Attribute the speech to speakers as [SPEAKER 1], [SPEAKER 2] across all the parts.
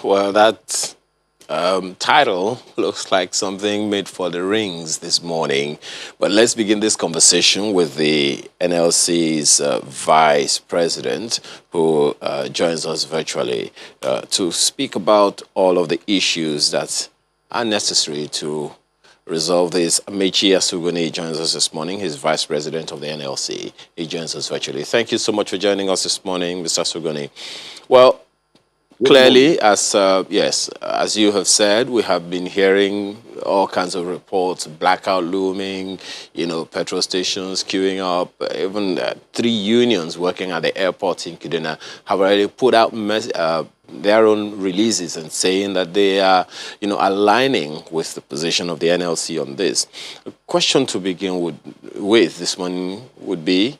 [SPEAKER 1] Well, that title looks like something made for the rings this morning. But let's begin this conversation with the NLC's Vice President, who joins us virtually to speak about all of the issues that are necessary to resolve this. Amechi Asuguni joins us this morning. He's Vice President of the NLC. He joins us virtually. Thank you so much for joining us this morning, Mr. Asuguni. Well,
[SPEAKER 2] Good morning.
[SPEAKER 1] clearly, as you have said, we have been hearing all kinds of reports: blackout looming, petrol stations queuing up. Even three unions working at the airport in Kaduna have already put out their own releases and saying that they are, aligning with the position of the NLC on this. A question to begin with this morning would be: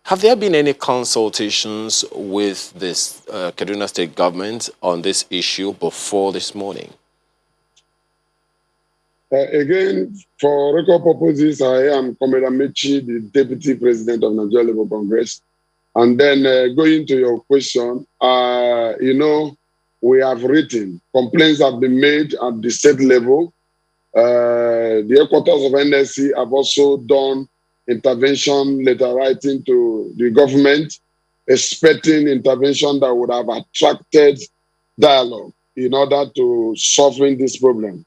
[SPEAKER 1] have there been any consultations with this Kaduna State Government on this issue before this morning?
[SPEAKER 2] Again, for record purposes, I am Comrade Amechi, the Deputy President of Nigeria Labour Congress. And then going to your question, we have written, complaints have been made at the state level. The headquarters of NLC have also done intervention letter writing to the government, expecting intervention that would have attracted dialogue in order to solving this problem.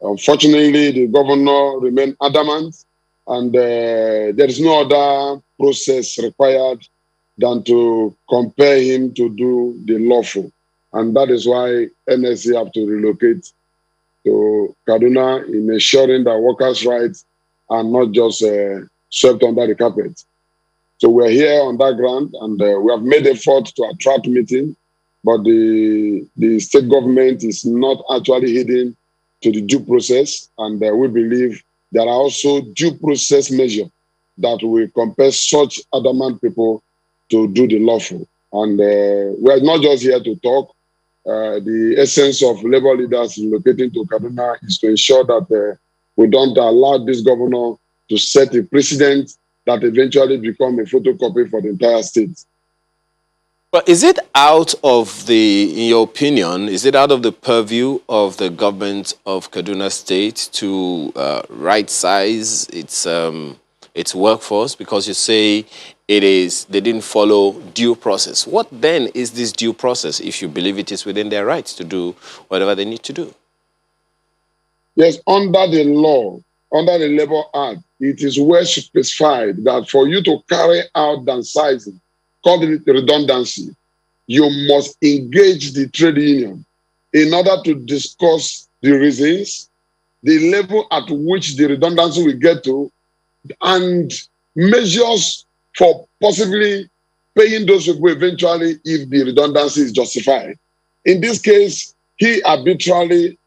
[SPEAKER 2] Unfortunately, the governor remained adamant, and there is no other process required than to compel him to do the lawful. And that is why NSC have to relocate to Kaduna in ensuring that workers' rights are not just swept under the carpet. So we're here on that ground, and we have made effort to attract meeting, but the state government is not actually heeding to the due process, and we believe there are also due process measures that will compel such adamant people to do the lawful. And we are not just here to talk. The essence of labor leaders relocating to Kaduna is to ensure that we don't allow this governor to set a precedent that eventually become a photocopy for the entire state.
[SPEAKER 1] But is it out of in your opinion, is it out of the purview of the government of Kaduna State to right size its workforce? Because you say they didn't follow due process. What then is this due process if you believe it is within their rights to do whatever they need to do?
[SPEAKER 2] Yes, under the law, under the Labor Act, it is well specified that for you to carry out downsizing, called it redundancy, you must engage the trade union in order to discuss the reasons, the level at which the redundancy will get to, and measures for possibly paying those people eventually if the redundancy is justified. In this case, he arbitrarily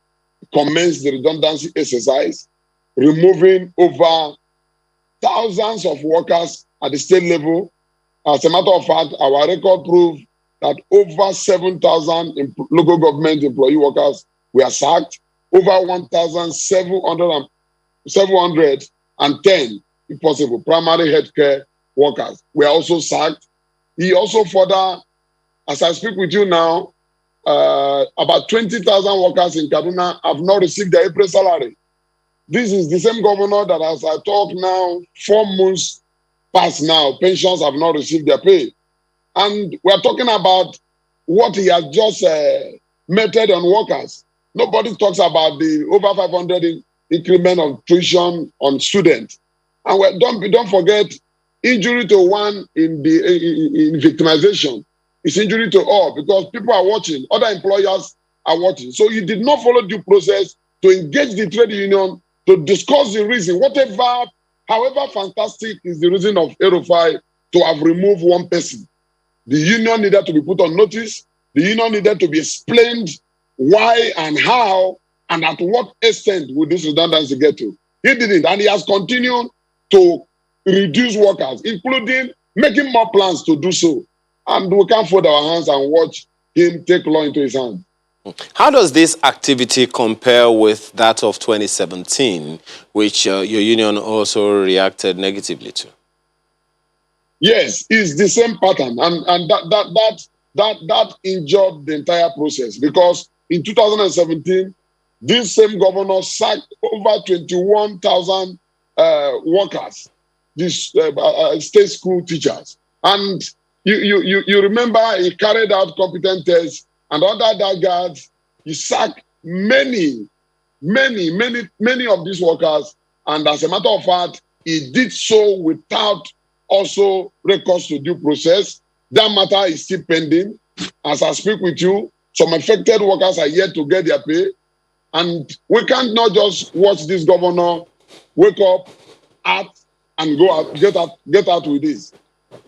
[SPEAKER 2] commenced the redundancy exercise, removing over thousands of workers at the state level. As a matter of fact, our record proved that over 7,000 local government employee workers were sacked, over 1,710, if possible, primary healthcare workers were also sacked. He also further, as I speak with you now, about 20,000 workers in Kaduna have not received their April salary. This is the same governor that, as I talk now, 4 months past now, pensions have not received their pay. And we're talking about what he has just meted on workers. Nobody talks about the over 500 increment of tuition on students. And don't forget, injury to one in victimization is injury to all, because people are watching, other employers are watching. So he did not follow due process to engage the trade union to discuss the reason, however fantastic is the reason of El-Rufai to have removed one person. The union needed to be put on notice. The union needed to be explained why and how and at what extent would this redundancy get to. He didn't, and he has continued to reduce workers, including making more plans to do so. And we can't fold our hands and watch him take law into his hands.
[SPEAKER 1] How does this activity compare with that of 2017, which your union also reacted negatively to?
[SPEAKER 2] Yes, it's the same pattern, and that injured the entire process, because in 2017, this same governor sacked over 21,000 workers, these state school teachers. And you remember he carried out competent tests, and under that guard, he sacked many of these workers. And as a matter of fact, he did so without also recourse to due process. That matter is still pending. As I speak with you, some affected workers are yet to get their pay. And we can't not just watch this governor wake up, act, and go out, get out with this.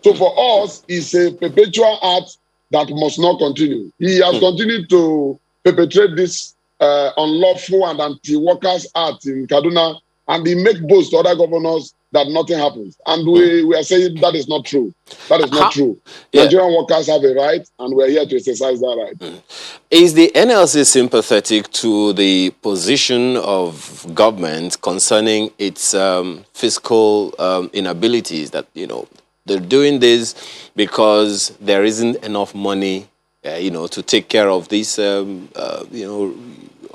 [SPEAKER 2] So for us, it's a perpetual act that must not continue. He has continued to perpetrate this unlawful and anti-workers act in Kaduna, and he make boast to other governors that nothing happens. And we are saying that is not true. That is not true. Yeah. Nigerian workers have a right, and we're here to exercise that right.
[SPEAKER 1] Is the NLC sympathetic to the position of government concerning its fiscal inabilities, that, they're doing this because there isn't enough money, to take care of these,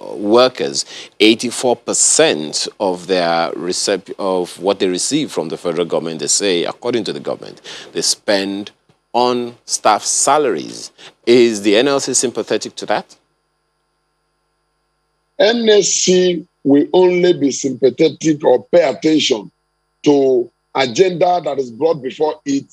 [SPEAKER 1] workers? 84% of their of what they receive from the federal government, they say, according to the government, they spend on staff salaries. Is the NLC sympathetic to that?
[SPEAKER 2] NLC will only be sympathetic or pay attention to agenda that is brought before it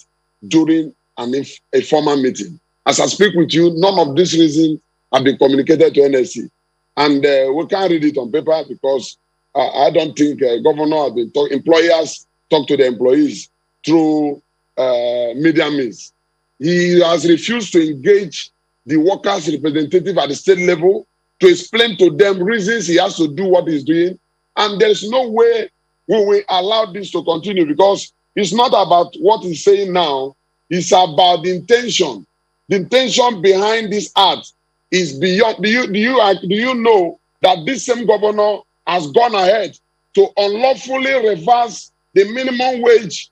[SPEAKER 2] during a formal meeting. As I speak with you, none of these reasons have been communicated to NLC. And we can't read it on paper because I don't think governor has been employers talk to the employees through media means. He has refused to engage the workers' representative at the state level to explain to them reasons he has to do what he's doing. And there's no way we will allow this to continue, because it's not about what he's saying now. It's about the intention. The intention behind this act is beyond. Do you know that this same governor has gone ahead to unlawfully reverse the minimum wage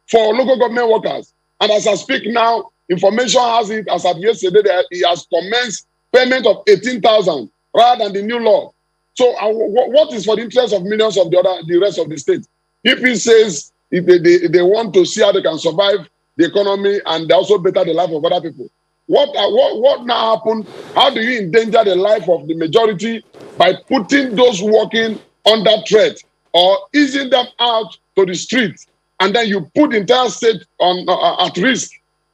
[SPEAKER 2] for local government workers? And as I speak now, information has it, as of yesterday, that he has commenced payment of 18,000 rather than the new law. So what is for the interest of millions of the rest of the state? If he says if they want to see how they can survive the economy and they also better the life of other people, what now happened? How do you endanger the life of the majority by putting those working under threat or easing them out to the street, and then you put the entire state on at risk?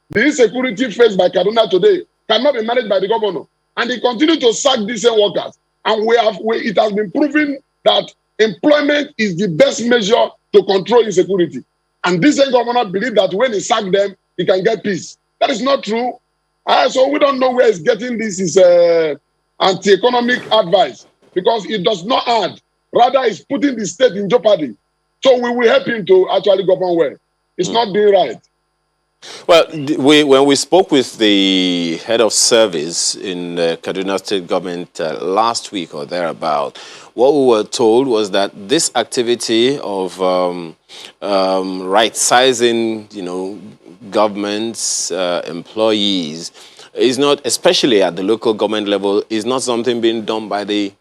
[SPEAKER 2] The insecurity faced by Kaduna today cannot be managed by the governor, and he continues to sack decent workers. And it has been proven that employment is the best measure to control insecurity. And this governor believes that when he sack them, he can get peace. That is not true. So we don't know where he's getting this anti-economic advice, because it does not add. Rather, it's putting the state in jeopardy. So we will help him to actually govern well. It's not doing right.
[SPEAKER 1] Well, when we spoke with the head of service in the Kaduna State Government last week or thereabout, what we were told was that this activity of right-sizing, government's employees is not, especially at the local government level, is not something being done by the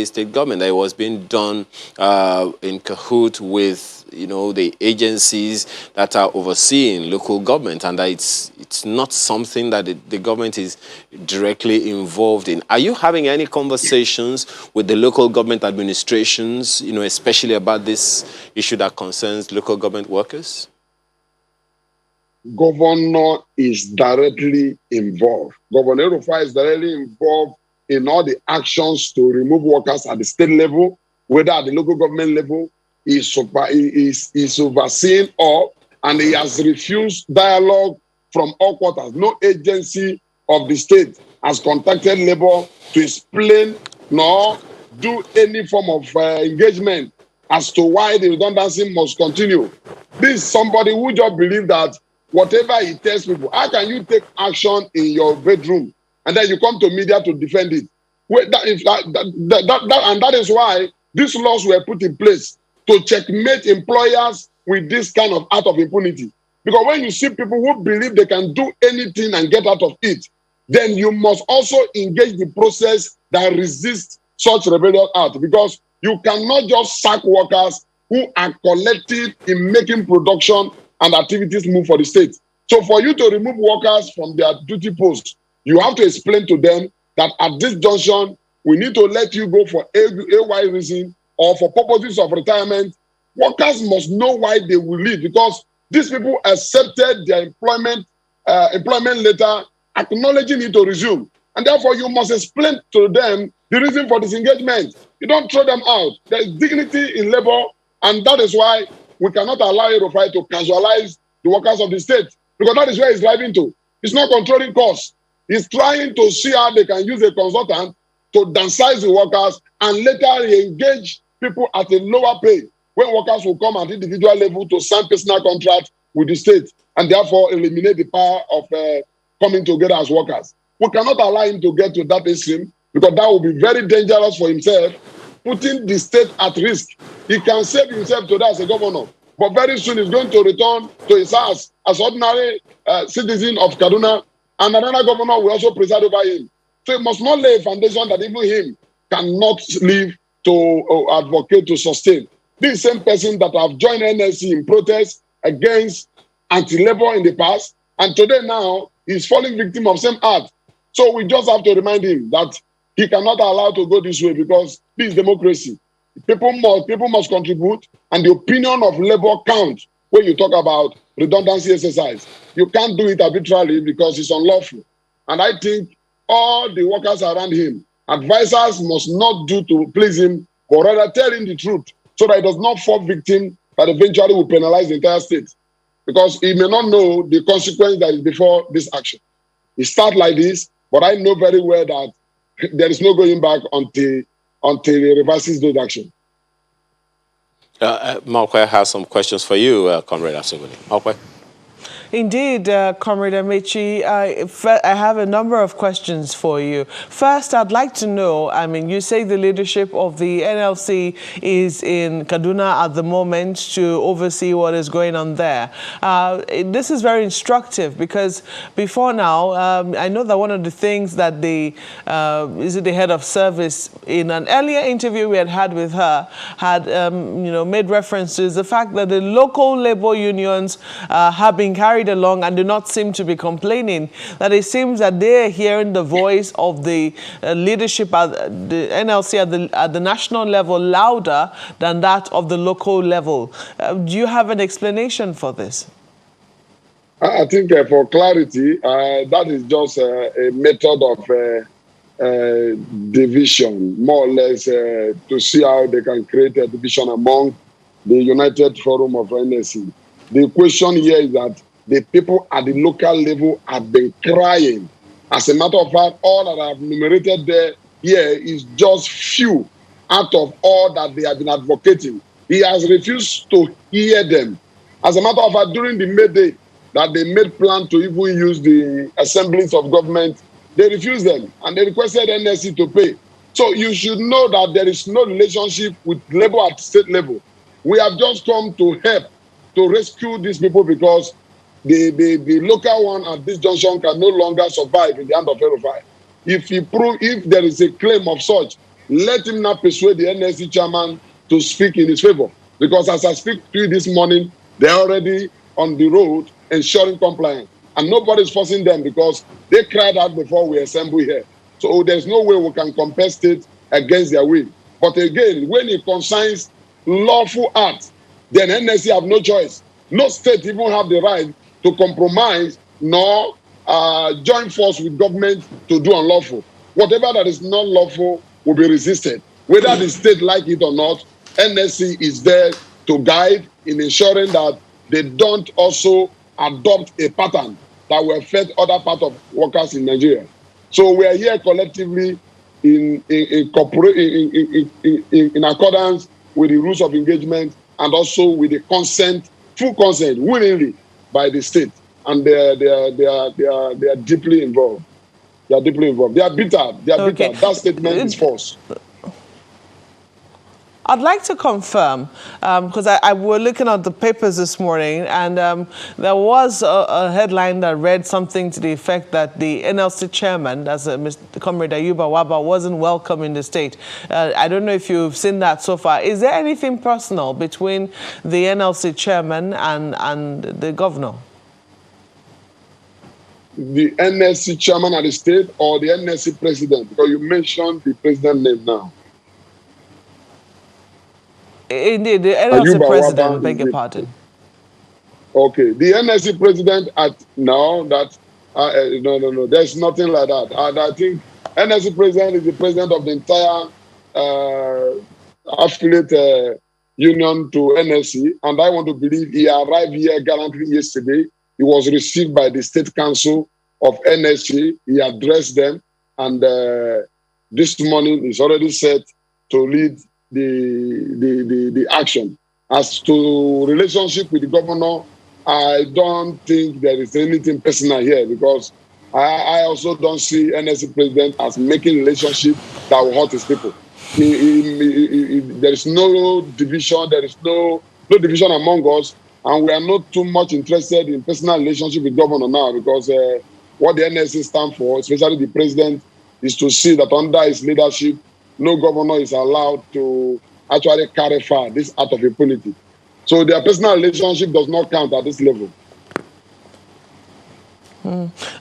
[SPEAKER 1] state government. That it was being done in cahoot with the agencies that are overseeing local government, and that it's not something that the government is directly involved in. Are you having any conversations with the local government administrations, especially about this issue that concerns local government workers?
[SPEAKER 2] Governor is directly involved. Governor El-Rufai is directly involved in all the actions to remove workers at the state level, whether at the local government level. Is overseeing all, and he has refused dialogue from all quarters. No agency of the state has contacted labor to explain nor do any form of engagement as to why the redundancy must continue. This is somebody who just believes that whatever he tells people, how can you take action in your bedroom and then you come to media to defend it? And that is why these laws were put in place, to checkmate employers with this kind of act of impunity. Because when you see people who believe they can do anything and get out of it, then you must also engage the process that resist such rebellious act, because you cannot just sack workers who are collective in making production and activities move for the state. So for you to remove workers from their duty posts, you have to explain to them that at this junction, we need to let you go for AY reason or for purposes of retirement. Workers must know why they will leave, because these people accepted their employment letter, acknowledging it to resume. And therefore, you must explain to them the reason for disengagement. You don't throw them out. There is dignity in labor, and that is why we cannot allow El-Rufai to casualize the workers of the state, because that is where he's driving to. He's not controlling costs. He's trying to see how they can use a consultant to downsize the workers and later re-engage people at a lower pay, when workers will come at individual level to sign personal contracts with the state and therefore eliminate the power of coming together as workers. We cannot allow him to get to that extreme, because that will be very dangerous for himself, putting the state at risk. He can save himself today as a governor, but very soon he's going to return to his house as ordinary citizen of Kaduna, and another governor will also preside over him. So he must not lay a foundation that even him cannot live to advocate, to sustain. This same person that have joined NLC in protest against anti-labor in the past, and today now he's falling victim of same act. So we just have to remind him that he cannot allow to go this way, because this is democracy. People must contribute, and the opinion of labor counts when you talk about redundancy exercise. You can't do it arbitrarily because it's unlawful. And I think all the workers around him, advisors must not do to please him, but rather tell him the truth, so that he does not fall victim that eventually will penalize the entire state. Because he may not know the consequence that is before this action. It starts like this, but I know very well that there is no going back until he reverses those actions.
[SPEAKER 1] Malkwe has some questions for you, Comrade Asogoni. Malkwe.
[SPEAKER 3] Indeed, Comrade Amechi, I have a number of questions for you. First, I'd like to know, I mean, you say the leadership of the NLC is in Kaduna at the moment to oversee what is going on there. This is very instructive, because before now, I know that one of the things that the head of service, in an earlier interview we had with her, had made reference to the fact that the local labor unions have been carried along and do not seem to be complaining, that it seems that they're hearing the voice of the leadership at the NLC at the national level louder than that of the local level. Do you have an explanation for this?
[SPEAKER 2] I think for clarity, that is just a method of division, more or less, to see how they can create a division among the United Forum of NLC. The question here is that the people at the local level have been crying. As a matter of fact, all that I've enumerated there here is just few out of all that they have been advocating. He has refused to hear them. As a matter of fact, during the May Day that they made plan to even use the assemblies of government, they refused them and they requested NLC to pay. So you should know that there is no relationship with labor at state level. We have just come to help to rescue these people, because the local one at this junction can no longer survive in the hand of El-Rufai. If there is a claim of such, let him not persuade the NLC chairman to speak in his favor. Because as I speak to you this morning, they're already on the road ensuring compliance. And nobody's forcing them, because they cried out before we assemble here. So there's no way we can compensate against their will. But again, when it concerns lawful acts, then NLC have no choice. No state even have the right to compromise nor join force with government to do unlawful. Whatever that is not lawful will be resisted. Whether the state like it or not, NLC is there to guide in ensuring that they don't also adopt a pattern that will affect other parts of workers in Nigeria. So we are here collectively in accordance with the rules of engagement, and also with the consent, full consent, willingly, by the state, and they are deeply involved. They are deeply involved. They are bitter. They are bitter. That statement is false.
[SPEAKER 3] I'd like to confirm, because I were looking at the papers this morning, and there was a headline that read something to the effect that the NLC chairman, that's Mr. Comrade Ayuba Waba, wasn't welcome in the state. I don't know if you've seen that so far. Is there anything personal between the NLC chairman and the governor?
[SPEAKER 2] The NLC chairman at the state or the NLC president? Because you mentioned the president name now.
[SPEAKER 3] Indeed, the NLC president, beg your pardon.
[SPEAKER 2] Okay, the NLC president no, there's nothing like that. And I think NLC president is the president of the entire affiliate union to NLC, and I want to believe he arrived here gallantly yesterday. He was received by the State Council of NLC. He addressed them, and this morning he's already set to lead the action. As to relationship with the governor, I don't think there is anything personal here, because I also don't see NLC president as making relationship that will hurt his people. There is no division. There is no division among us, and we are not too much interested in personal relationship with governor now, because what the NLC stand for, especially the president, is to see that under his leadership, no governor is allowed to actually carry far this act of impunity. So their personal relationship does not count at this level.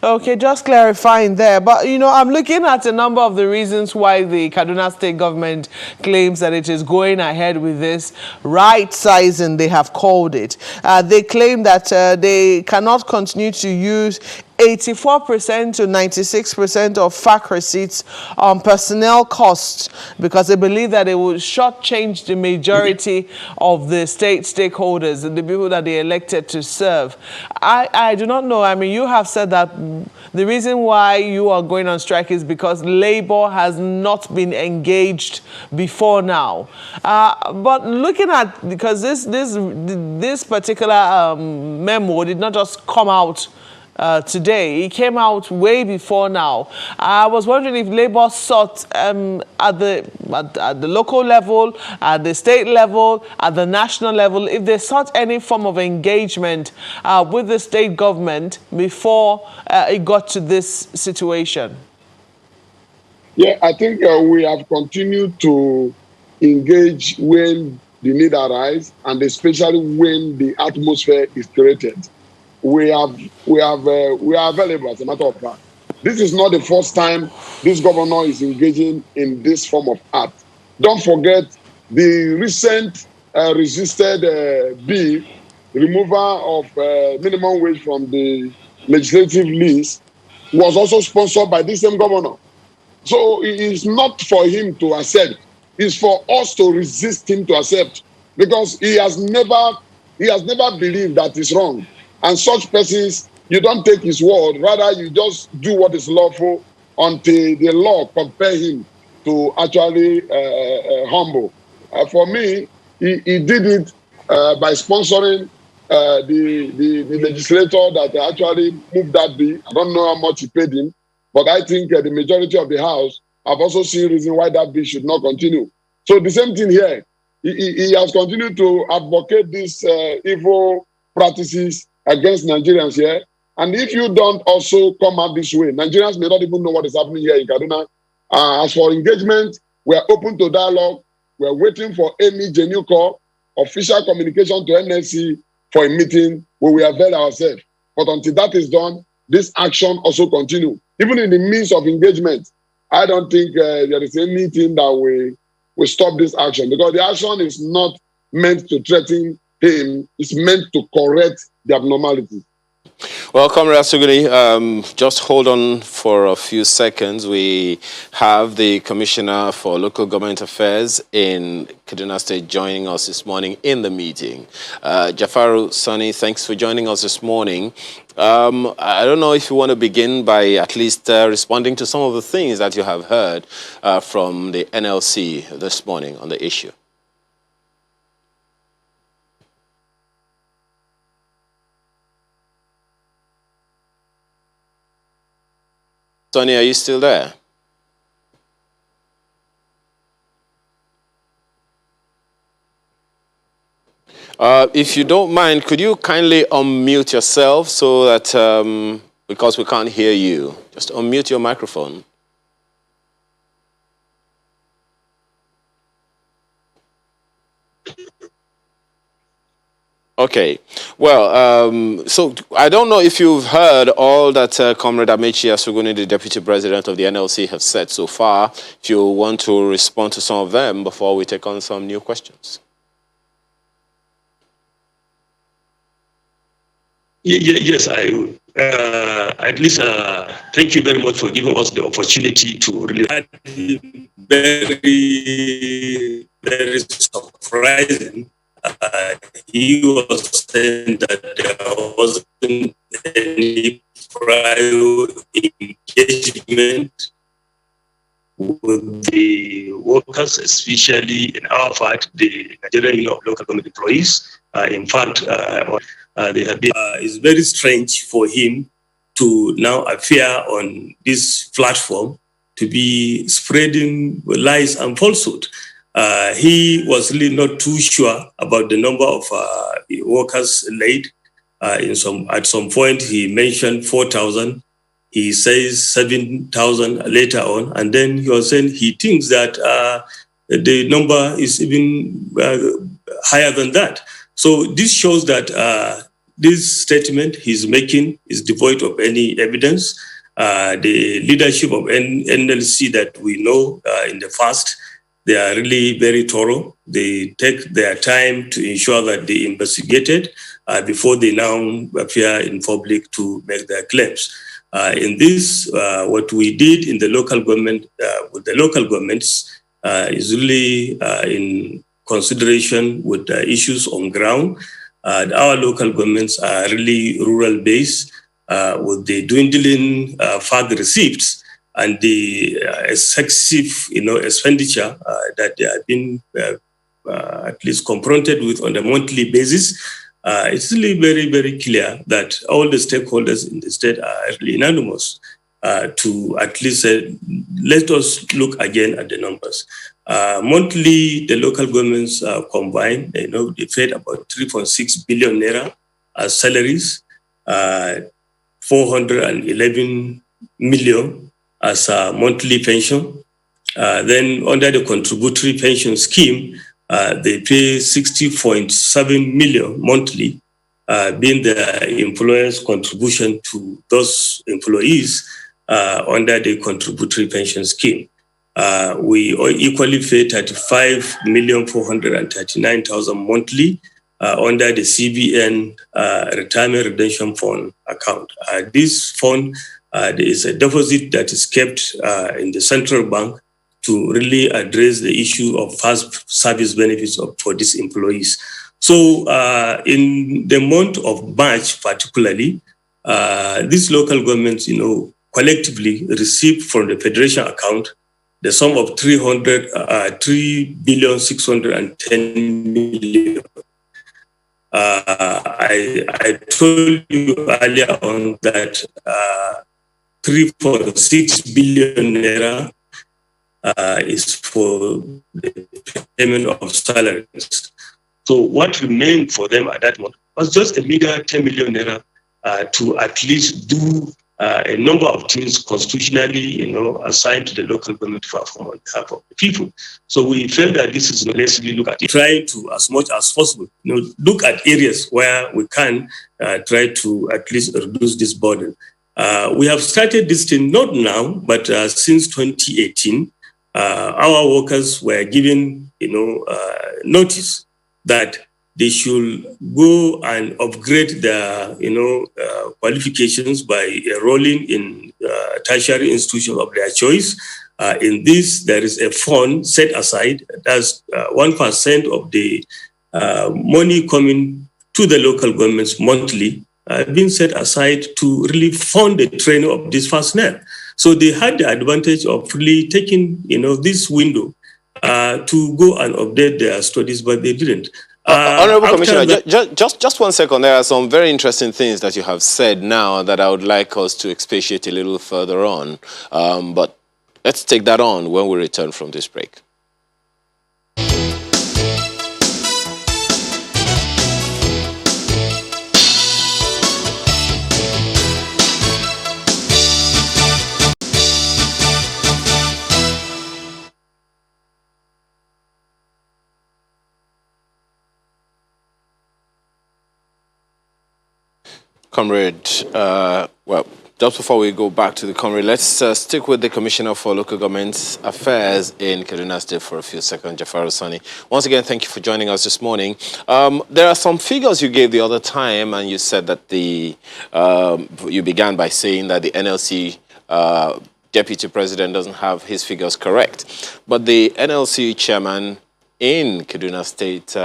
[SPEAKER 3] Okay, just clarifying there. But, you know, I'm looking at a number of the reasons why the Kaduna State Government claims that it is going ahead with this right sizing, they have called it. They claim that they cannot continue to use 84% to 96% of FAC receipts on personnel costs, because they believe that it will shortchange the majority of the state stakeholders, the people that they elected to serve. I do not know. I mean, you have said that the reason why you are going on strike is because labor has not been engaged before now. But looking at, because this particular memo did not just come out today. It came out way before now. I was wondering if Labour sought at the local level, at the state level, at the national level, if they sought any form of engagement with the state government before it got to this situation.
[SPEAKER 2] Yeah, I think we have continued to engage when the need arises, and especially when the atmosphere is created. We are available, as a matter of fact. This is not the first time this governor is engaging in this form of act. Don't forget the recent resisted bill, removal of minimum wage from the legislative list, was also sponsored by this same governor. So it is not for him to accept. It's for us to resist him to accept, because he has never believed that is wrong. And such persons, you don't take his word, rather you just do what is lawful until the law compel him to actually humble. For me, he did it by sponsoring the legislator that actually moved that bill. I don't know how much he paid him, but I think the majority of the House have also seen reason why that bill should not continue. So the same thing here. He has continued to advocate these evil practices against Nigerians here. And if you don't also come out this way, Nigerians may not even know what is happening here in Kaduna. As for engagement, we are open to dialogue. We are waiting for any genuine call, official communication to NLC for a meeting where we avail ourselves. But until that is done, this action also continue. Even in the midst of engagement, I don't think there is anything that will stop this action, because the action is not meant to threaten him. It's meant to correct the abnormality.
[SPEAKER 1] Well, Comrade Asuguni, just hold on for a few seconds. We have the Commissioner for Local Government Affairs in Kaduna State joining us this morning in the meeting. Jafaru Sani, thanks for joining us this morning. I don't know if you want to begin by at least responding to some of the things that you have heard from the NLC this morning on the issue. Sonny, are you still there? If you don't mind, could you kindly unmute yourself so that, because we can't hear you, just unmute your microphone. Okay, well, so I don't know if you've heard all that Comrade Amaechi Asuguni, the Deputy President of the NLC, have said so far. If you want to respond to some of them before we take on some new questions.
[SPEAKER 4] Yes, I will. At least thank you very much for giving us the opportunity to really very, very surprising. He was saying that there wasn't any prior engagement with the workers, especially in our part, the Nigerian Union of Local Government Employees. In fact, they have been, it's very strange for him to now appear on this platform to be spreading lies and falsehood. He was really not too sure about the number of workers laid. At some point, he mentioned 4,000. He says 7,000 later on, and then he was saying he thinks that the number is even higher than that. So this shows that this statement he's making is devoid of any evidence. The leadership of NLC that we know in the past, they are really very thorough. They take their time to ensure that they investigated before they now appear in public to make their claims. In this, what we did in the local government, with the local governments, is really in consideration with the issues on ground. Our local governments are really rural-based, with the dwindling fund receipts and the excessive, expenditure that they have been at least confronted with on a monthly basis. It's really very, very clear that all the stakeholders in the state are really unanimous to at least say, let us look again at the numbers. Monthly, the local governments combined, they paid about 3.6 billion naira as salaries, 411 million as a monthly pension. Then under the contributory pension scheme, they pay 60.7 million monthly, being the employer's contribution to those employees under the contributory pension scheme. We equally pay 35,439,000 monthly under the CBN Retirement Redemption Fund account. This fund, there is a deposit that is kept in the central bank to really address the issue of fast service benefits for these employees. So in the month of March, particularly, these local governments, collectively received from the federation account the sum of 3,610 million. I told you earlier on that 3.6 billion naira is for the payment of salaries. So what remained for them at that moment was just a meager 10 million naira to at least do a number of things constitutionally, assigned to the local government to perform on behalf of the people. So we felt that this is necessarily look at it, trying to, as much as possible, look at areas where we can try to at least reduce this burden. We have started this thing not now, but since 2018. Our workers were given, notice that they should go and upgrade their, qualifications by enrolling in tertiary institutions of their choice. In this, there is a fund set aside. That's 1% of the money coming to the local governments monthly, being set aside to really fund the training of this personnel. So they had the advantage of really taking, this window to go and update their studies, but they didn't.
[SPEAKER 1] Honorable Commissioner, just 1 second. There are some very interesting things that you have said now that I would like us to expatiate a little further on. But let's take that on when we return from this break. Comrade, well, just before we go back to the comrade, let's stick with the Commissioner for Local Government Affairs in Kaduna State for a few seconds, Jafaru Sani. Once again, thank you for joining us this morning. There are some figures you gave the other time, and you said that you began by saying that the NLC Deputy President doesn't have his figures correct. But the NLC chairman in Kaduna State,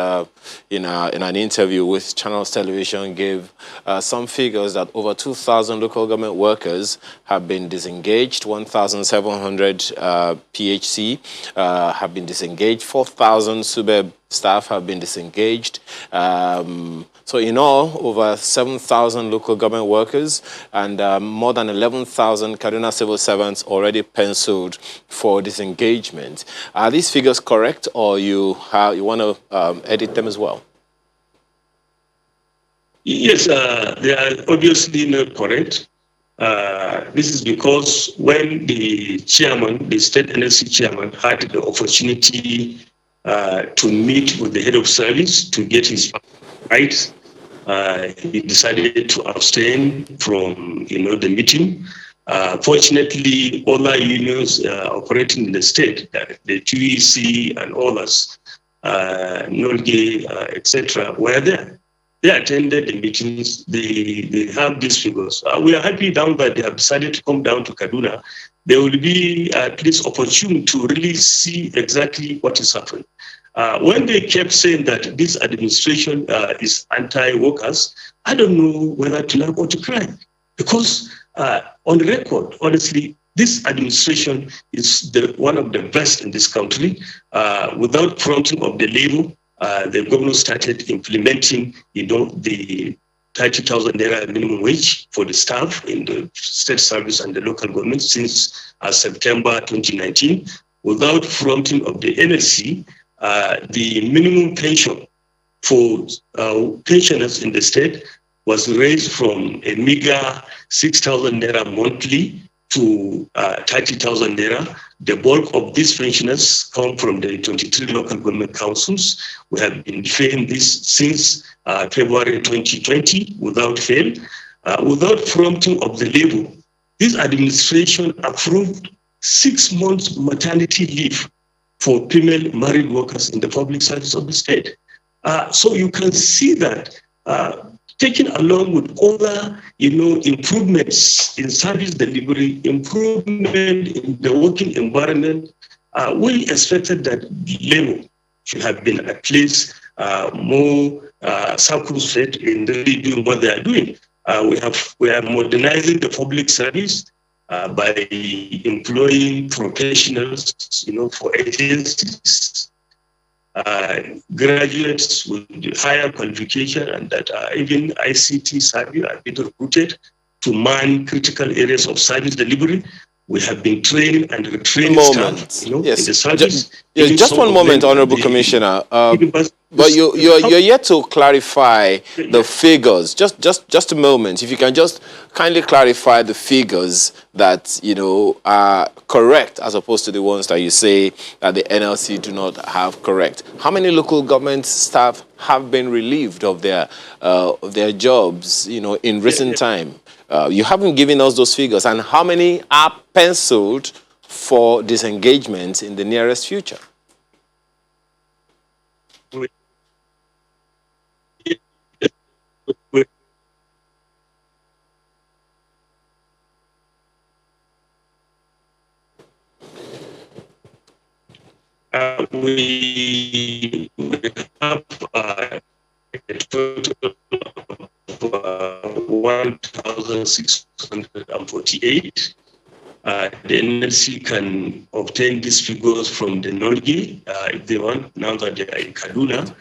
[SPEAKER 1] in an interview with Channels Television, gave some figures that over 2,000 local government workers have been disengaged, 1,700 PHC have been disengaged, 4,000 SUBEB staff have been disengaged. So in all, over 7,000 local government workers and more than 11,000 Kaduna civil servants already penciled for disengagement. Are these figures correct, or you want to edit them as well?
[SPEAKER 4] Yes, they are obviously not correct. This is because when the chairman, the state NLC chairman, had the opportunity to meet with the head of service to get his rights, he decided to abstain from, the meeting. Fortunately, other unions operating in the state, the TUEC and others, NOLGE, etc., were there. They attended the meetings. They have these figures. We are happy down that they have decided to come down to Kaduna. There will be at least opportunity to really see exactly what is happening. When they kept saying that this administration is anti-workers, I don't know whether to laugh or to cry. Because on the record, honestly, this administration is one of the best in this country. Without prompting of the labor, the government started implementing, the 30,000 naira minimum wage for the staff in the state service and the local government since September 2019. Without prompting of the NLC, the minimum pension for pensioners in the state was raised from a meager 6,000 naira monthly to 30,000 naira. The bulk of these pensioners come from the 23 local government councils. We have been defending this since February 2020 without fail. Without prompting of the labor, this administration approved 6 months maternity leave for female married workers in the public service of the state. So you can see that taken along with other, improvements in service delivery, improvement in the working environment, we expected that labor should have been at least more circumspect in really doing what they are doing. We are modernizing the public service by employing professionals, for agencies, graduates with higher qualification, and that even ICT savvy are being recruited to man critical areas of service delivery. We have been training and retraining staff, in the service.
[SPEAKER 1] Just one moment, Honorable Commissioner. But you're yet to clarify the figures. Just a moment. If you can just kindly clarify the figures that are correct, as opposed to the ones that you say that the NLC do not have correct. How many local government staff have been relieved of their jobs, in recent time? You haven't given us those figures. And how many are penciled for disengagement in the nearest future?
[SPEAKER 4] We have a total of 1,648. The NLC can obtain these figures from the NOLGE if they want, now that they are in Kaduna.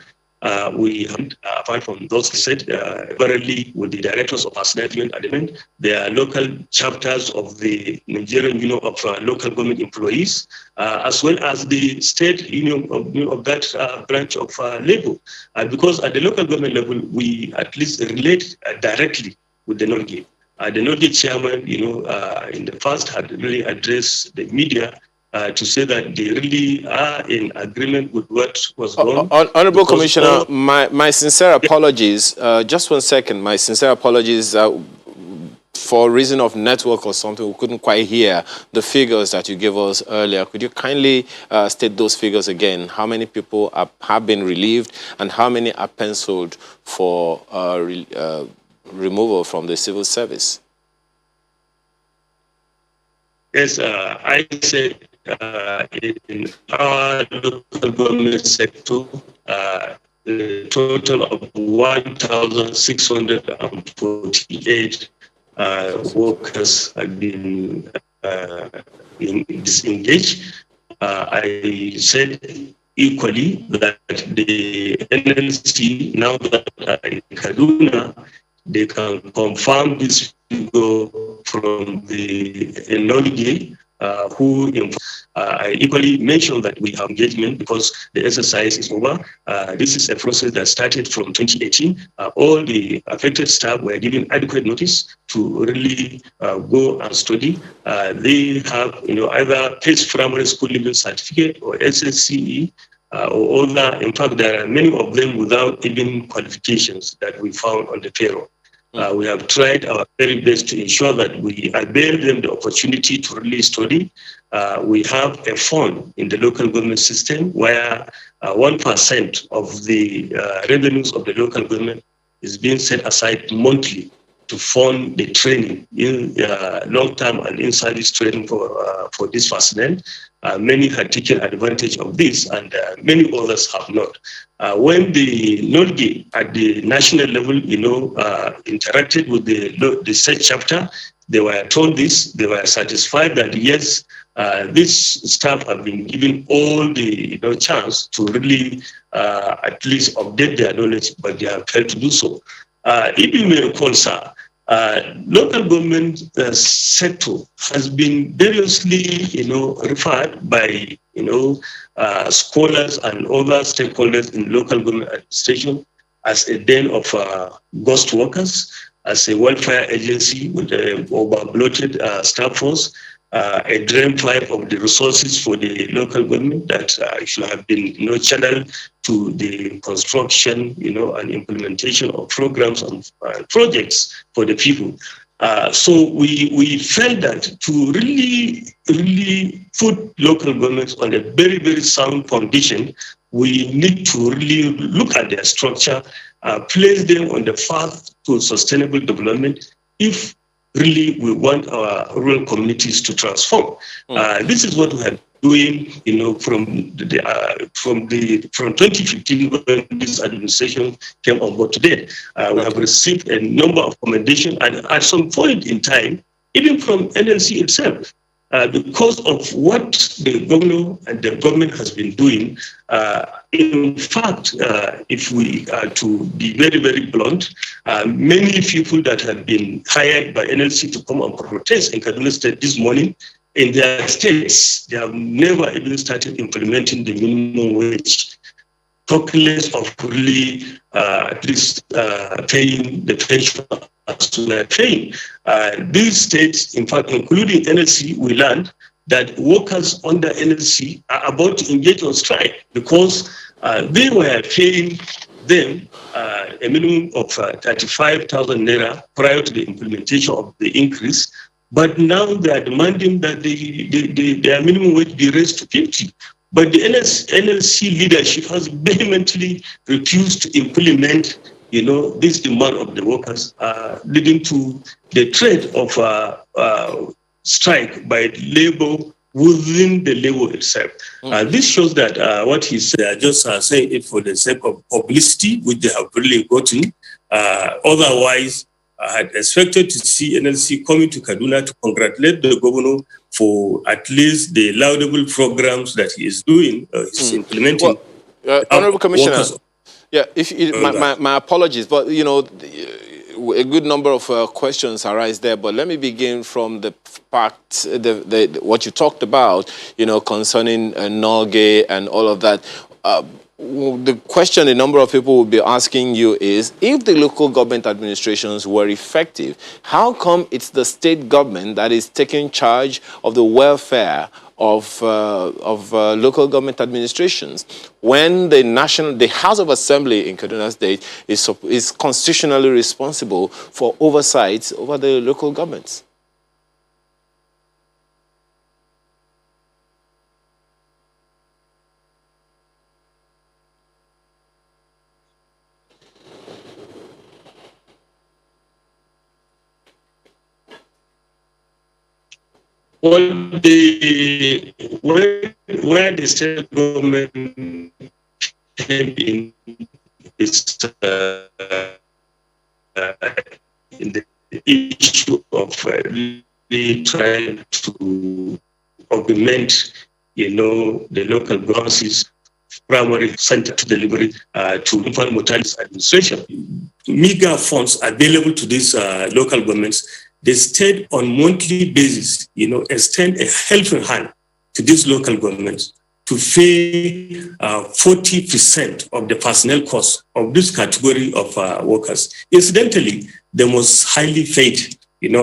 [SPEAKER 4] We have, apart from those said, currently with the directors of personnel element, there are local chapters of the Nigerian Union of Local Government Employees, as well as the state union of that branch of labor. Because at the local government level, we at least relate directly with the NOLGE. The NOLGE chairman, in the past had really addressed the media to say that they really are in agreement with what was done.
[SPEAKER 1] Honorable Commissioner, my sincere apologies. Just 1 second. My sincere apologies. For reason of network or something, we couldn't quite hear the figures that you gave us earlier. Could you kindly state those figures again? How many people have been relieved and how many are penciled for removal from the civil service?
[SPEAKER 4] Yes, I said in our local government sector, a total of 1,648 workers have been disengaged. I said equally that the NLC, now that in Kaduna, they can confirm this figure from the NLC, who I equally mentioned that we have engagement because the exercise is over. This is a process that started from 2018. All the affected staff were given adequate notice to really go and study. They have, either PACE primary school level certificate or SSCE or other. In fact, there are many of them without even qualifications that we found on the payroll. We have tried our very best to ensure that we avail them the opportunity to really study. We have a fund in the local government system where 1% of the revenues of the local government is being set aside monthly to fund the training in long-term and in-service training for this personnel. Many had taken advantage of this and many others have not. When the NOLGI at the national level, interacted with the said chapter, they were told this, they were satisfied that yes, this staff have been given all the chance to really at least update their knowledge, but they have failed to do so. If you may recall, sir, local government sector has been variously, referred by, scholars and other stakeholders in local government administration as a den of ghost workers, as a welfare agency with an over-bloated staff force, a drain pipe of the resources for the local government that should have been, channeled to the construction, and implementation of programs and projects for the people. So we felt that to really put local governments on a very, very sound foundation, we need to really look at their structure, place them on the path to sustainable development if really we want our rural communities to transform. This is what we have doing, from 2015 when this administration came on board today. We have received a number of recommendations, and at some point in time, even from NLC itself, because of what the governor and the government has been doing. In fact, if we are to be very, very blunt, many people that have been hired by NLC to come and protest in Kaduna State this morning, in their states, they have never even started implementing the minimum wage, talk less of really at least paying the pension as we are paying. These states, in fact, including NLC, we learned that workers under NLC are about to engage on strike because they were paying them a minimum of 35,000 naira prior to the implementation of the increase. But now they are demanding that their minimum wage be raised to 50. But the NLC leadership has vehemently refused to implement, this demand of the workers, leading to the threat of strike by labor within the labor itself. This shows that what he said, they are just saying it for the sake of publicity, which they have really gotten. Otherwise, I had expected to see NLC coming to Kaduna to congratulate the governor for at least the laudable programs that he is doing, he's implementing.
[SPEAKER 1] Well, Honorable Commissioner, yeah, my apologies, but a good number of questions arise there. But let me begin from the fact, what you talked about, concerning Norgay and all of that. The question a number of people will be asking you is, if the local government administrations were effective, how come it's the state government that is taking charge of the welfare of local government administrations, when the House of Assembly in Kaduna State is constitutionally responsible for oversight over the local governments?
[SPEAKER 4] Well, where the state government came in is in the issue of really trying to augment, the local government's primary center to delivery to infant mortality administration. Meager funds available to these local governments. The state on monthly basis, extend a helping hand to these local governments to pay 40% of the personnel costs of this category of workers. Incidentally, the most highly paid,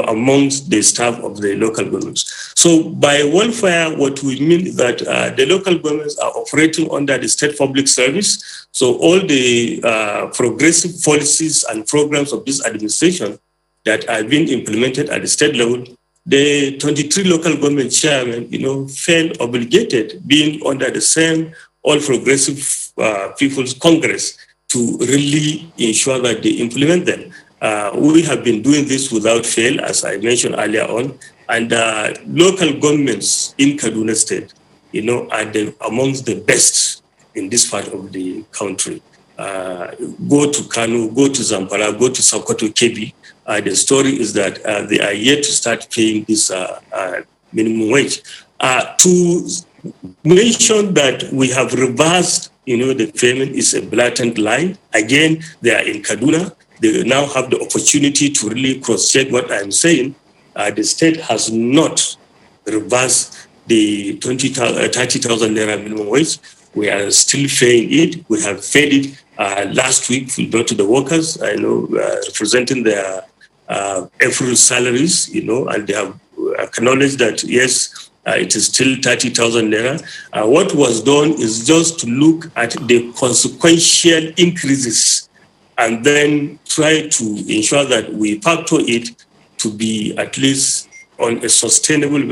[SPEAKER 4] amongst the staff of the local governments. So by welfare, what we mean is that the local governments are operating under the state public service. So all the progressive policies and programs of this administration that are being implemented at the state level, the 23 local government chairmen, felt obligated, being under the same All Progressive People's Congress, to really ensure that they implement them. We have been doing this without fail, as I mentioned earlier on, and local governments in Kaduna State, are amongst the best in this part of the country. Go to Kano, go to Zamfara, go to Sokoto, Kebbi. The story is that they are yet to start paying this minimum wage. To mention that we have reversed, the payment is a blatant lie. Again, they are in Kaduna. They now have the opportunity to really cross-check what I'm saying. The state has not reversed the 30,000 naira minimum wage. We are still paying it. We have paid it last week. We brought to the workers, representing their April salaries, and they have acknowledged that, yes, it is still 30,000 naira. What was done is just to look at the consequential increases and then try to ensure that we factor it to be at least on a sustainable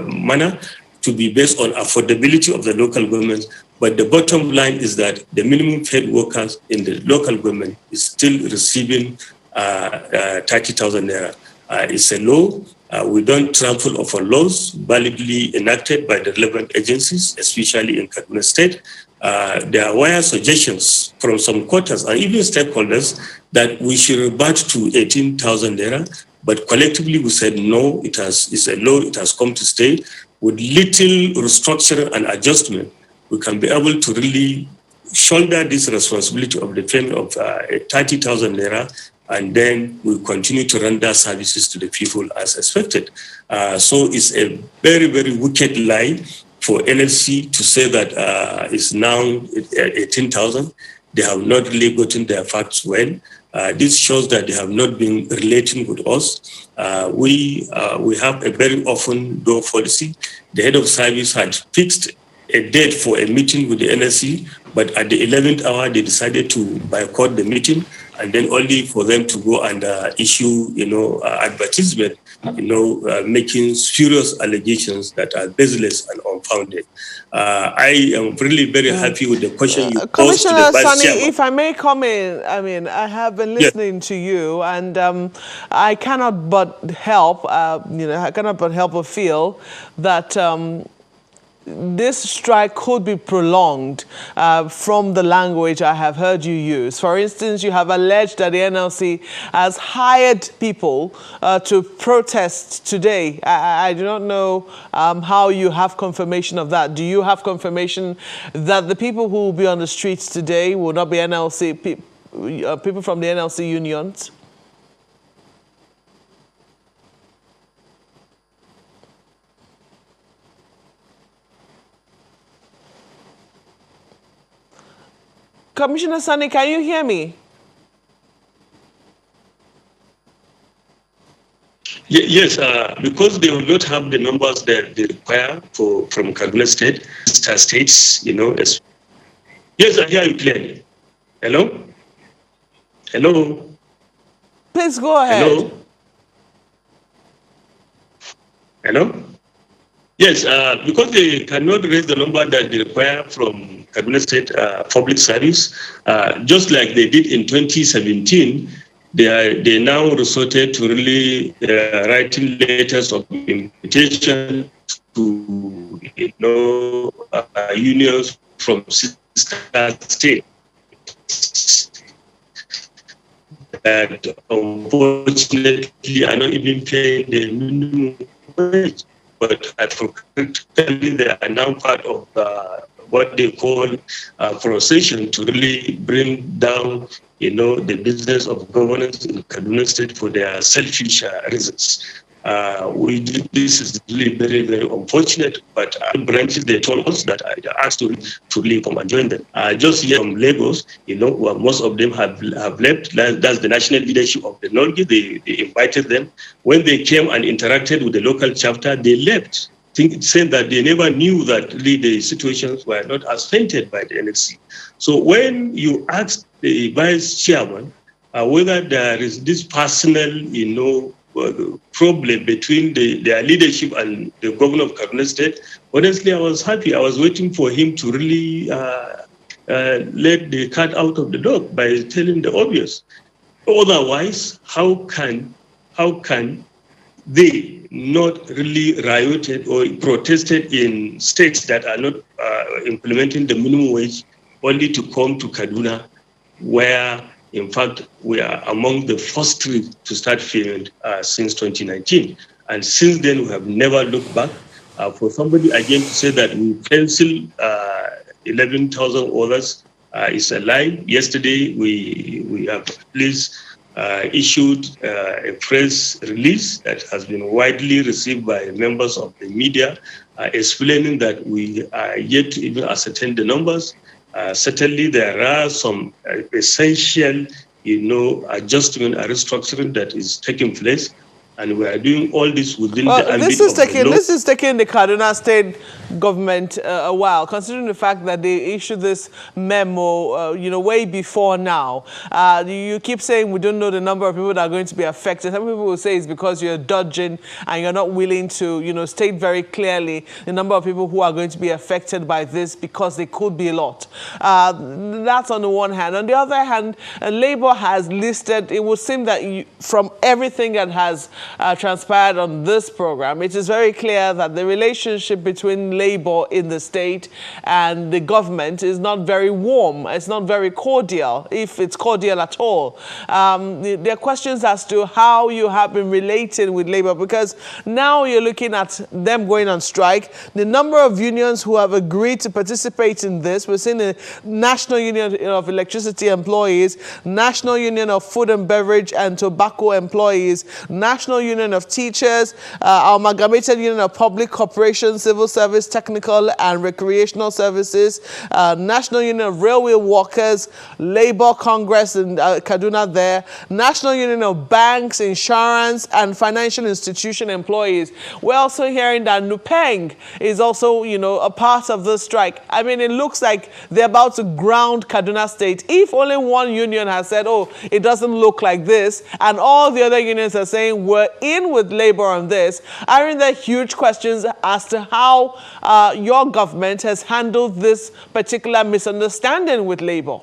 [SPEAKER 4] manner, to be based on affordability of the local government. But the bottom line is that the minimum paid workers in the local government is still receiving 30,000 naira. It's a law. We don't trample over laws validly enacted by the relevant agencies, especially in Kaduna State. There were suggestions from some quarters and even stakeholders that we should revert to 18,000 naira, but collectively we said no, it's a law, it has come to stay. With little restructuring and adjustment, we can be able to really shoulder this responsibility of the payment of 30,000 naira, and then we continue to render services to the people as expected. So it's a very, very wicked lie for NLC to say that it's now 18,000. They have not really gotten their facts well. This shows that they have not been relating with us. We have a very open door policy. The head of service had fixed a date for a meeting with the NLC, but at the 11th hour, they decided to boycott the meeting, and then only for them to go and issue, advertisement, making serious allegations that are baseless and unfounded. I am really very happy with the question you posed to the Vice Chairman.
[SPEAKER 3] If I may come in, I have been listening to you, and I cannot but help, but feel that this strike could be prolonged from the language I have heard you use. For instance, you have alleged that the NLC has hired people to protest today. I do not know how you have confirmation of that. Do you have confirmation that the people who will be on the streets today will not be NLC people from the NLC unions? Commissioner Sani, can you hear me?
[SPEAKER 4] Yes, because they will not have the numbers that they require from Kaduna State, states, Yes, I hear you clearly. Hello? Hello?
[SPEAKER 3] Please go ahead.
[SPEAKER 4] Hello? Hello? Yes, because they cannot raise the number that they require from Kaduna State Public Service, just like they did in 2017, they now resorted to really writing letters of invitation to unions from sister states that unfortunately are not even paying the minimum wage, but practically they are now part of what they call procession to really bring down, the business of governance in Kaduna State for their selfish reasons. This is really very, very unfortunate, but branches, they told us that I asked to really come and join them. Just here from Lagos, most of them have left. That's the national leadership of the Norge. They invited them. When they came and interacted with the local chapter, they left, saying that they never knew that really the situations were not as painted by the NLC. So when you ask the vice chairman whether there is this personal, problem between their leadership and the governor of Kaduna State, honestly, I was happy. I was waiting for him to really let the cat out of the dog by telling the obvious. Otherwise, how can they not really rioted or protested in states that are not implementing the minimum wage, only to come to Kaduna, where in fact, we are among the first three to start filming since 2019. And since then, we have never looked back. For somebody again to say that we cancel 11,000 orders is a lie. Yesterday, we have issued a press release that has been widely received by members of the media, explaining that we are yet to even ascertain the numbers. Certainly, there are some essential, adjustment and restructuring that is taking place, and we are doing all this within the ambit of the law.
[SPEAKER 3] This is taking the Kaduna State Government a while, considering the fact that they issued this memo, way before now. You keep saying we don't know the number of people that are going to be affected. Some people will say it's because you're dodging and you're not willing to, state very clearly the number of people who are going to be affected by this, because they could be a lot. That's on the one hand. On the other hand, Labour has listed, it would seem that from everything that has transpired on this program, it is very clear that the relationship between Labour in the state and the government is not very warm. It's not very cordial, if it's cordial at all. There are questions as to how you have been relating with Labour, because now you're looking at them going on strike. The number of unions who have agreed to participate in this, we're seeing the National Union of Electricity Employees, National Union of Food and Beverage and Tobacco Employees, National Union of Teachers, Amalgamated Union of Public Corporations, Civil Service, Technical and Recreational Services, National Union of Railway Workers, Labour Congress in Kaduna there, National Union of Banks, Insurance and Financial Institution Employees. We're also hearing that NUPENG is also, a part of the strike. I mean, it looks like they're about to ground Kaduna State. If only one union has said, oh, it doesn't look like this, and all the other unions are saying we're in with Labour on this, aren't there huge questions as to how your government has handled this particular misunderstanding with Labour?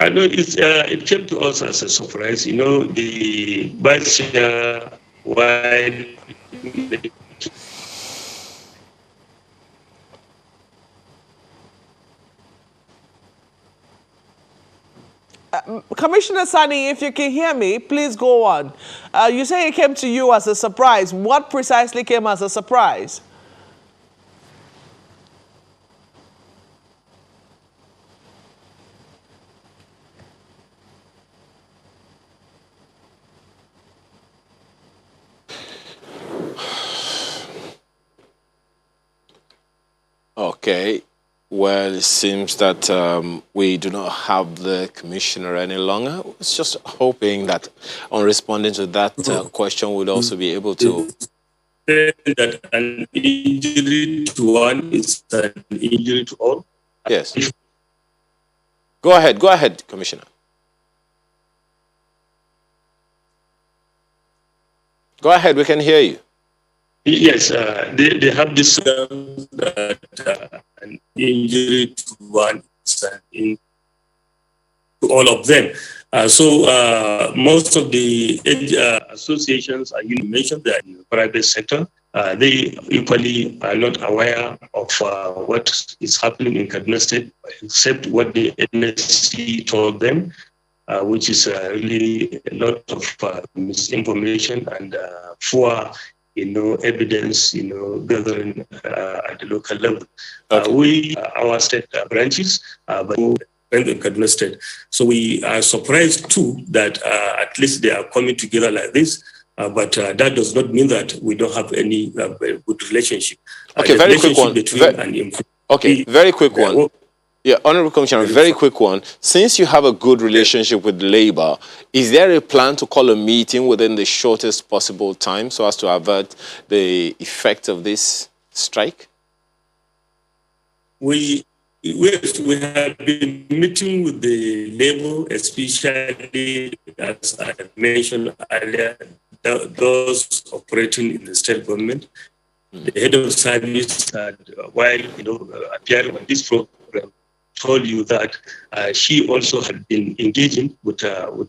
[SPEAKER 4] I know it came to us as a surprise. The vice chair, while
[SPEAKER 3] Commissioner Sani, if you can hear me, please go on. You say it came to you as a surprise. What precisely came as a surprise?
[SPEAKER 1] Okay. Well, it seems that we do not have the commissioner any longer. I was just hoping that on responding to that question, we'd also be able to...
[SPEAKER 4] That an injury to one is an injury to all.
[SPEAKER 1] Yes. Go ahead, Commissioner. Go ahead, we can hear you.
[SPEAKER 4] Yes, they have this that an injury to one is an injury to all of them. So most of the associations are mentioned that in the private sector. They equally are not aware of what is happening in Kaduna State, except what the NLC told them, which is really a lot of misinformation and poor, evidence, gathering at the local level. Okay. Our state branches, but in Kaduna State. So we are surprised too that at least they are coming together like this. But that does not mean that we don't have any good relationship.
[SPEAKER 1] Okay, very quick one. Very quick one. Yeah, Honorable Commissioner, very quick one. Since you have a good relationship with Labour, is there a plan to call a meeting within the shortest possible time so as to avert the effect of this strike?
[SPEAKER 4] We have been meeting with the Labour, especially, as I mentioned earlier, those operating in the state government. The head of service, while appearing on this program, told you that she also had been engaging with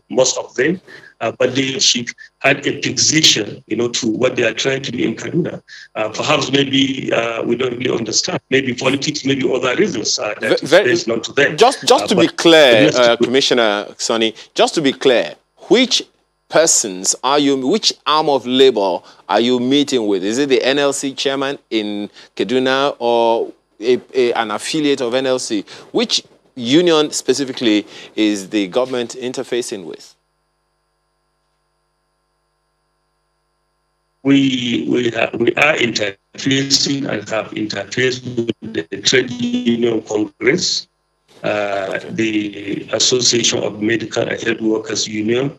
[SPEAKER 4] most of them, but she had a position, to what they are trying to do in Kaduna. Perhaps maybe we don't really understand. Maybe politics, maybe other reasons that is not to them.
[SPEAKER 1] Just to be clear, Commissioner Sonny, just to be clear, which persons which arm of Labour are you meeting with? Is it the NLC chairman in Kaduna or an affiliate of NLC? Which union specifically is the government interfacing with?
[SPEAKER 4] We are interfacing and have interfaced with the Trade Union Congress, the Association of Medical and Health Workers Union,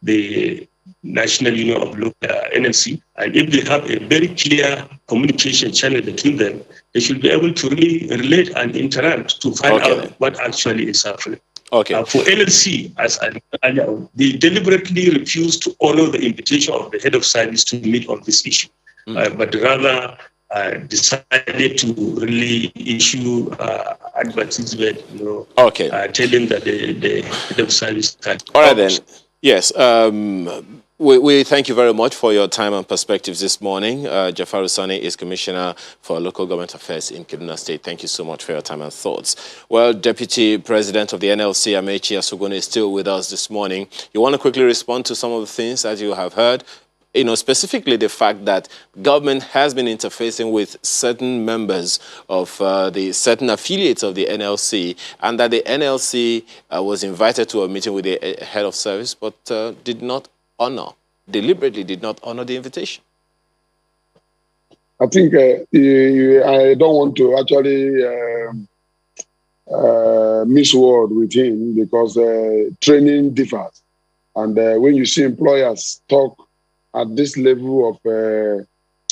[SPEAKER 4] the National Union of Local NLC, and if they have a very clear communication channel between them, they should be able to really relate and interact to find out what actually is happening.
[SPEAKER 1] Okay.
[SPEAKER 4] For NLC, as they deliberately refused to honor the invitation of the head of service to meet on this issue, but rather decided to really issue advertisement, telling that the head of service can.
[SPEAKER 1] All right then. Yes, we thank you very much for your time and perspectives this morning. Jafaru Sani is Commissioner for Local Government Affairs in Kaduna State. Thank you so much for your time and thoughts. Well, Deputy President of the NLC, Amaechi Asogone, is still with us this morning. You want to quickly respond to some of the things that you have heard? Specifically the fact that government has been interfacing with certain members of the certain affiliates of the NLC, and that the NLC was invited to a meeting with the head of service, but deliberately did not honor the invitation.
[SPEAKER 2] I think I don't want to actually misword with him, because training differs. And when you see employers talk at this level of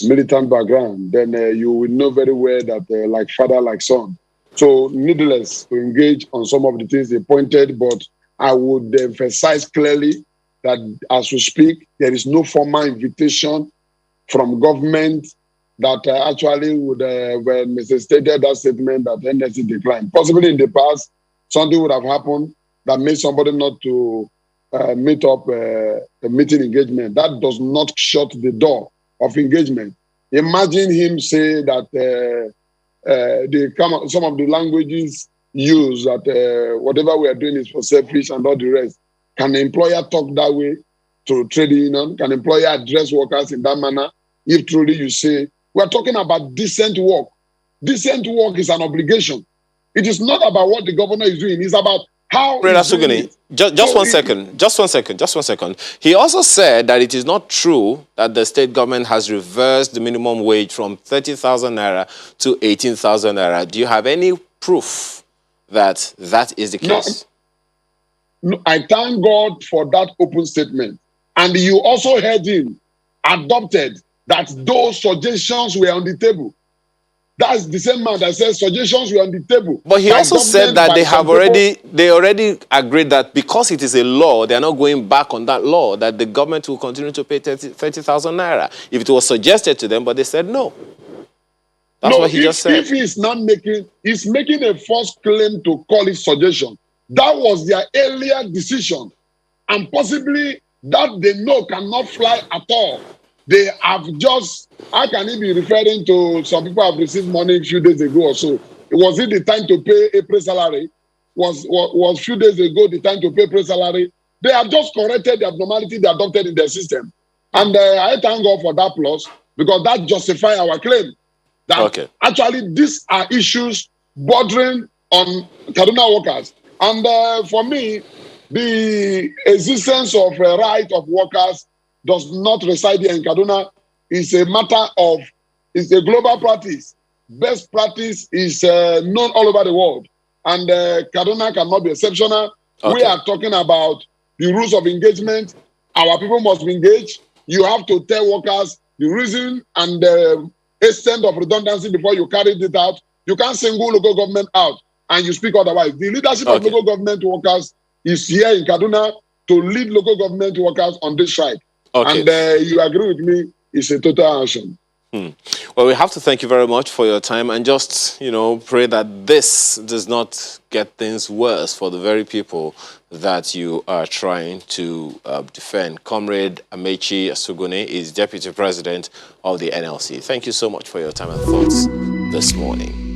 [SPEAKER 2] militant background, then you will know very well that like father, like son. So needless to engage on some of the things they pointed, but I would emphasize clearly that as we speak, there is no formal invitation from government that actually would, when Mr. stated that statement that NLC declined. Possibly in the past, something would have happened that made somebody not to meet up a meeting engagement. That does not shut the door of engagement. Imagine him say that some of the languages used, that whatever we are doing is for selfish and all the rest. Can the employer talk that way to trade union? Can the employer address workers in that manner? If truly you say, we're talking about decent work. Decent work is an obligation. It is not about what the governor is doing. It's about how he's doing it.
[SPEAKER 1] Just one second. He also said that it is not true that the state government has reversed the minimum wage from 30,000 naira to 18,000 naira. Do you have any proof that that is the case?
[SPEAKER 2] No, I thank God for that open statement. And you also heard him adopted that those suggestions were on the table. That's the same man that says suggestions were on the table.
[SPEAKER 1] But he also said that they already agreed that because it is a law, they are not going back on that law, that the government will continue to pay 30,000 naira if it was suggested to them, but they said no. That's what he just said.
[SPEAKER 2] If he's making a false claim to call it suggestion. That was their earlier decision. And possibly that they know cannot fly at all. They have just, how can he be referring to some people have received money a few days ago or so? Was it the time to pay April salary? Was a few days ago the time to pay April salary? They have just corrected the abnormality they adopted in their system. And I thank God for that plus, because that justifies our claim. That actually these are issues bordering on Kaduna workers. And for me, the existence of a right of workers does not reside here in Kaduna. It's a matter of, it's a global practice. Best practice is known all over the world. And Kaduna cannot be exceptional. We are talking about the rules of engagement. Our people must be engaged. You have to tell workers the reason and the extent of redundancy before you carry it out. You can't single local government out and you speak otherwise. The leadership of local government workers is here in Kaduna to lead local government workers on this strike. And you agree with me, it's a total action.
[SPEAKER 1] Well, we have to thank you very much for your time and just, pray that this does not get things worse for the very people that you are trying to defend. Comrade Amaechi Asugune is Deputy President of the NLC. Thank you so much for your time and thoughts this morning.